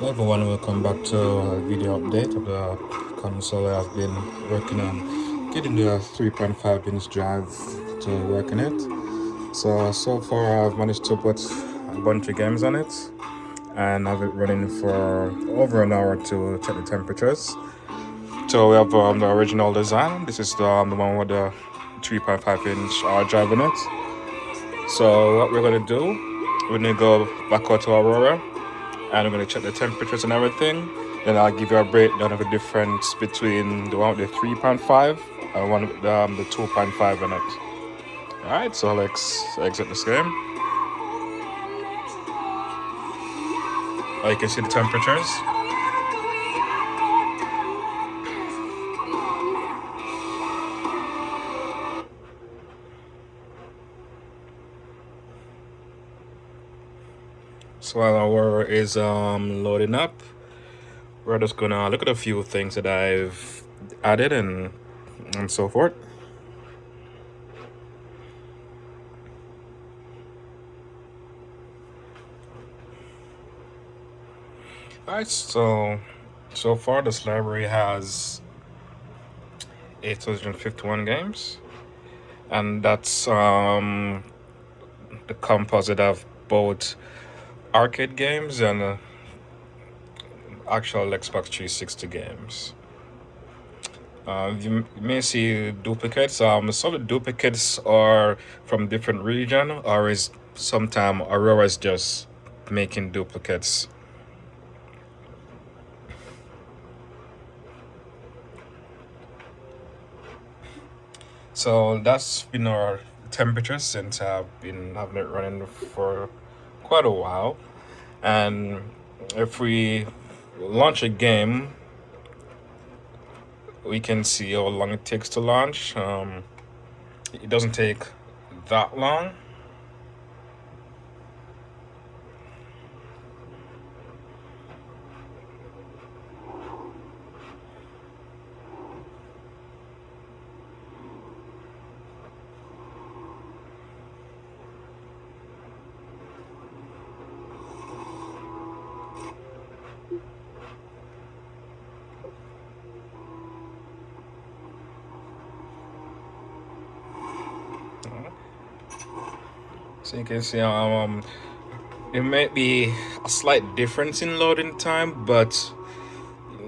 Hello everyone, welcome back to a video update of the console I've been working on getting the 3.5 inch drive to work in it. So far I've managed to put a bunch of games on it and have it running for over an hour to check the temperatures. So we have the original design. This is the one with the 3.5 inch hard drive in it. So what we're going to do, we're going to go back out to Aurora and I'm going to check the temperatures and everything. Then I'll give you a breakdown of the difference between the one with the 3.5 and one with the 2.5 in it. Alright, so let's exit this game. You can see the temperatures. So while our is loading up, we're just gonna look at a few things that I've added and so forth. Alright, so far this library has 851 games, and that's the composite of both arcade games and actual Xbox 360 games. You may see duplicates. Some of the duplicates are from different region, or is sometime Aurora is just making duplicates. So that's been our temperatures since I've been having it running for quite a while. And if we launch a game, we can see how long it takes to launch. It doesn't take that long. So you can see there might be a slight difference in loading time, but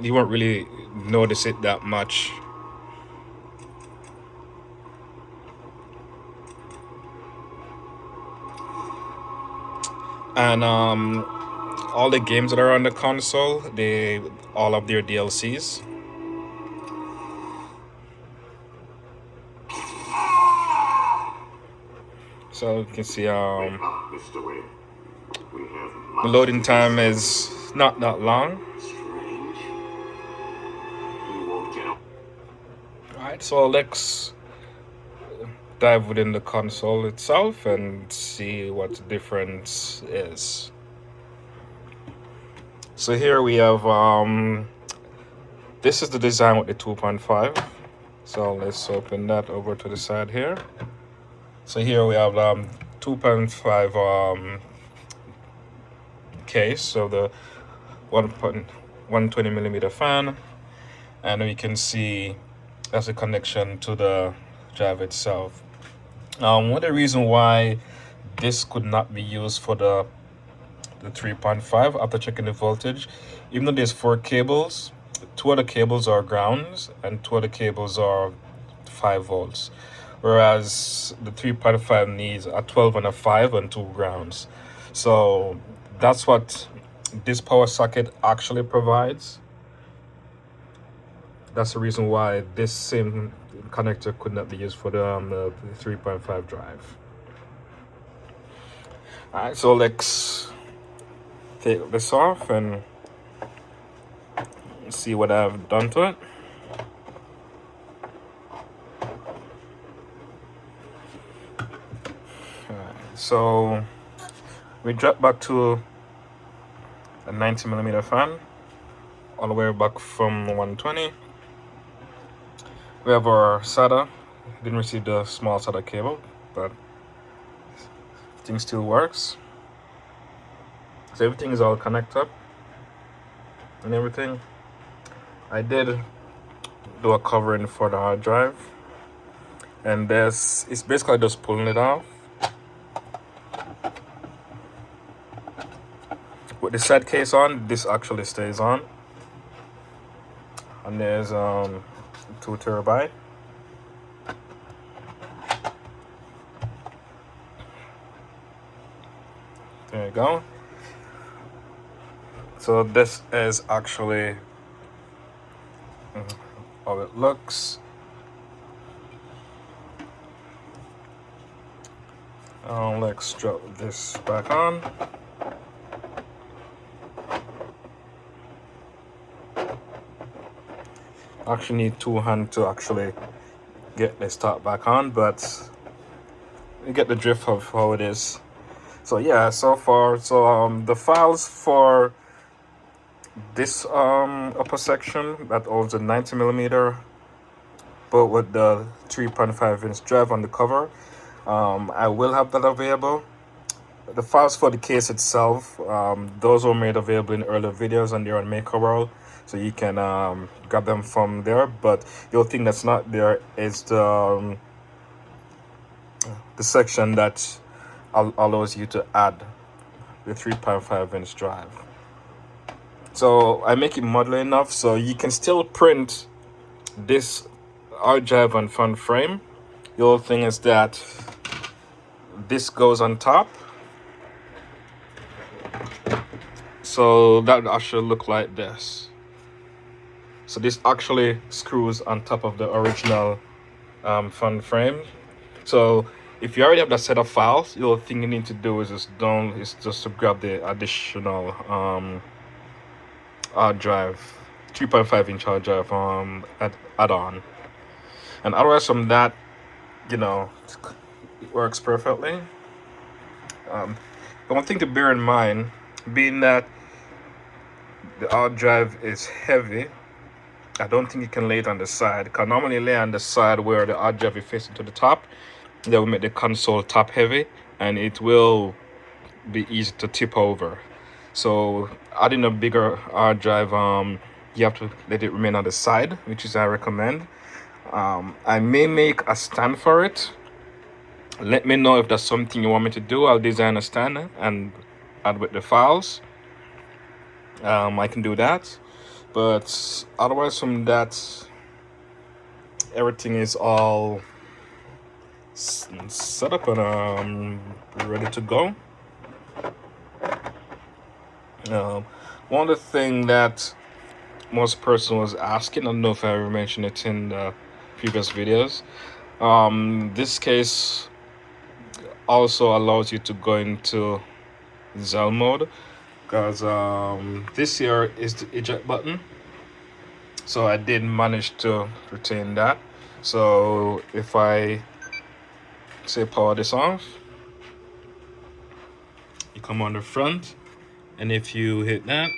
you won't really notice it that much. And all the games that are on the console, they all have their DLCs. So you can see the loading time is not that long. Alright, so let's dive within the console itself and see what the difference is. So here we have this is the design with the 2.5. So let's open that over to the side here. So here we have 2.5 case, so the 120 millimeter fan, and we can see that's a connection to the drive itself. One of the reasons why this could not be used for the 3.5 after checking the voltage, even though there's 4 cables, 2 of the cables are grounds and 2 of the cables are 5 volts. Whereas the 3.5 needs a 12 and a 5 and 2 grounds. So that's what this power socket actually provides. That's the reason why this same connector could not be used for the 3.5 drive. Alright, so let's take this off and see what I've done to it. So we drop back to a 90 millimeter fan, all the way back from 120. We have our SATA. Didn't receive the small SATA cable, but everything still works. So everything is all connected up. and everything. I did do a covering for the hard drive, and this is basically just pulling it off. With the set case on, this actually stays on. And there's 2 terabyte. There you go. So this is actually how it looks. Let's drop this back on. I actually need 2 hands to actually get this top back on, but you get the drift of how it is. So yeah, so far, the files for this upper section that holds a 90mm, but with the 3.5-inch drive on the cover, I will have that available. The files for the case itself, those were made available in earlier videos, and they're on MakerWorld, so you can grab them from there. But the only thing that's not there is the section that allows you to add the 3.5-inch drive. So I make it modular enough so you can still print this hard drive on front frame. The only thing is that this goes on top, so that actually look like this. So this actually screws on top of the original front frame. So if you already have that set of files, the only thing you need to do is just to grab the additional hard drive, 3.5-inch hard drive add-on. And otherwise from that, you know, it works perfectly. The one thing to bear in mind, being that the hard drive is heavy, I don't think you can lay it on the side. You can normally lay on the side where the hard drive is facing to the top. That will make the console top heavy, and it will be easy to tip over. So adding a bigger hard drive, you have to let it remain on the side, which is I recommend. I may make a stand for it. Let me know if that's something you want me to do. I'll design a stand and add with the files. I can do that. But otherwise from that, everything is all set up and ready to go. One of the things that most person was asking, I don't know if I ever mentioned it in the previous videos, this case also allows you to go into Zell mode, because this here is the eject button, so I did manage to retain that. So if I say power this off, you come on the front, and if you hit that,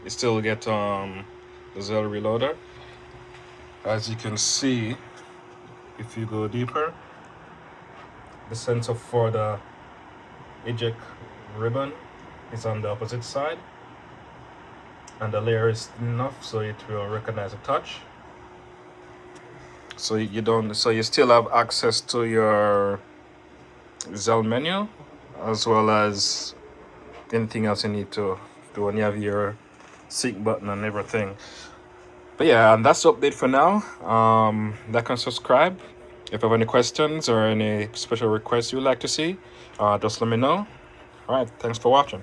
you still get the Zell reloader. As you can see, if you go deeper, the sensor for the eject ribbon is on the opposite side, and the layer is thin enough so it will recognize a touch. So you still have access to your Zell menu, as well as anything else you need to do, and you have your sync button and everything. But yeah, and that's the update for now. Like and subscribe. If you have any questions or any special requests you'd like to see, just let me know. All right, thanks for watching.